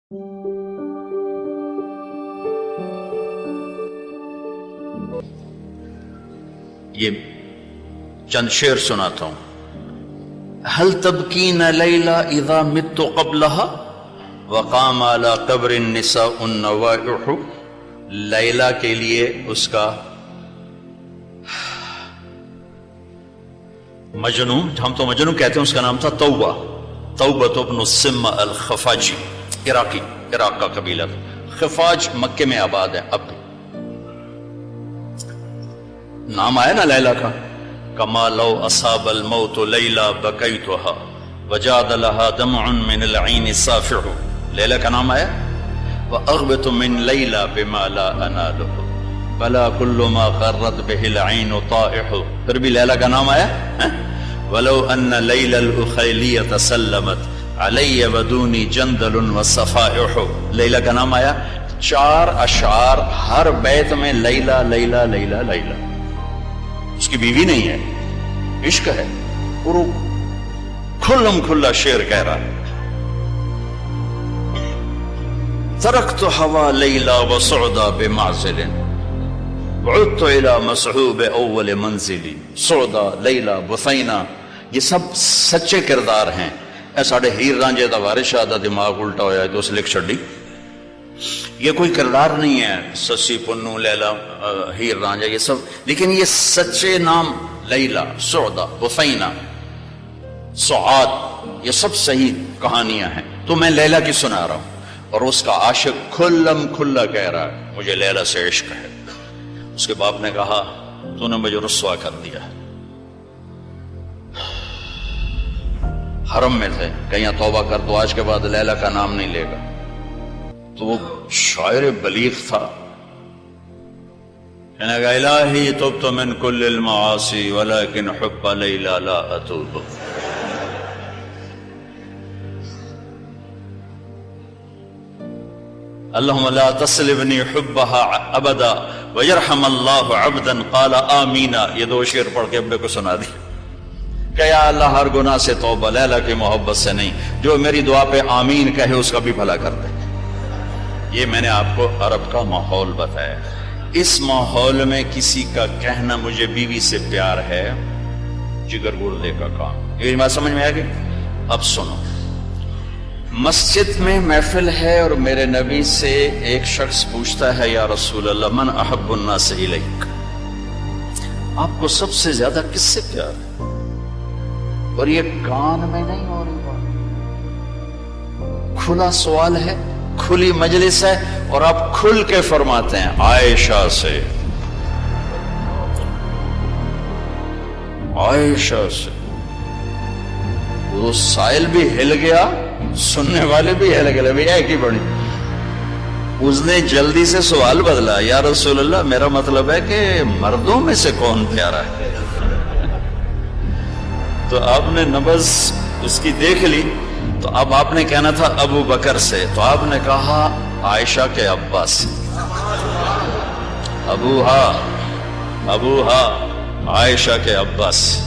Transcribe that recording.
یہ چند شعر سناتا ہوں. هل تبکین لیلا اذا مت قبلها وقام على قبر النساء النوائح. لیلا کے لیے اس کا مجنون، ہم تو مجنون کہتے ہیں، اس کا نام تھا توبہ، توبۃ ابن السم الخفاجی، عراق کا قبیلہ تھا. خفاج مکے میں آباد ہے اب بھی. نام آیا نا لیلا کا. کما لو اصاب الموت لیلا بکیتها وجاد لها دمع من العین صافع. لیلا کا نام آیا. واغبط من لیلا بما لا اناله بلا كل ما غرت به العین طائح. پھر بھی لیلا کا نام آیا. ولو ان لیلا الاخیلیة سلمت علی ودونی جندل وصفائح. لیلا کا نام آیا. 4 اشعار ہر بیت میں لیلا لیلا لیلا لیلا. اس کی بیوی نہیں ہے، عشق ہے، اور کھلم کھلا شعر کہہ رہا ہے. ترکت ہوا لیلا وسعدا بمعزل وعدت الى مسحوب اول منزلی. سعدا، لیلا، بثینہ، یہ سب سچے کردار ہیں. اے ساڑھے ہیر رانجے دا وارث شاہ دا دماغ الٹا ہویا ہے تو اس لکھ چھڑی. یہ کوئی کردار نہیں ہے، سسی، پنو، لیلا، ہیر رانجا، یہ سب، لیکن یہ سچے نام لیلا، سعدا، بثینہ، سعاد، یہ سب صحیح کہانیاں ہیں. تو میں لیلا کی سنا رہا ہوں اور اس کا عاشق کھلم کھلا کہہ رہا ہے مجھے لیلا سے عشق ہے. اس کے باپ نے کہا تو نے مجھے رسوا کر دیا. حرم میں تھے، کہیں توبہ کر تو آج کے بعد لیلا کا نام نہیں لے گا. تو وہ شاعر بلیغ تھا، کہنے گا الہی تبت من کل المعاصی ولکن حب لیلا لا اتوب. اللہم لا تسلبنی حبها ابدا ویرحم اللہ عبدا قال آمین. یہ 2 شعر پڑھ کے ابے کو سنا دی کہ یا اللہ ہر گناہ سے توبہ، لیلا کی محبت سے نہیں، جو میری دعا پہ آمین کہے اس کا بھی بھلا کر دے. یہ میں نے آپ کو عرب کا ماحول بتایا. اس ماحول میں کسی کا کہنا مجھے بیوی سے پیار ہے جگر گردے کا کام. یہ بات سمجھ میں آ گئی؟ اب سنو. مسجد میں محفل ہے اور میرے نبی سے ایک شخص پوچھتا ہے یا رسول اللہ من احب الناس الیک، آپ کو سب سے زیادہ کس سے پیار ہے؟ اور یہ کان میں نہیں ہو رہی بات، کھلا سوال ہے، کھلی مجلس ہے اور آپ کھل کے فرماتے ہیں عائشہ سے، عائشہ سے. وہ سائل بھی ہل گیا، سننے والے بھی ہل گئے، بھی ایک ہی بڑی. اس نے جلدی سے سوال بدلا، یا رسول اللہ میرا مطلب ہے کہ مردوں میں سے کون پیارا ہے؟ تو آپ نے نبض اس کی دیکھ لی. تو اب آپ نے کہنا تھا ابو بکر سے، تو آپ نے کہا عائشہ کے ابا سے. ابوہا عائشہ کے ابا سے.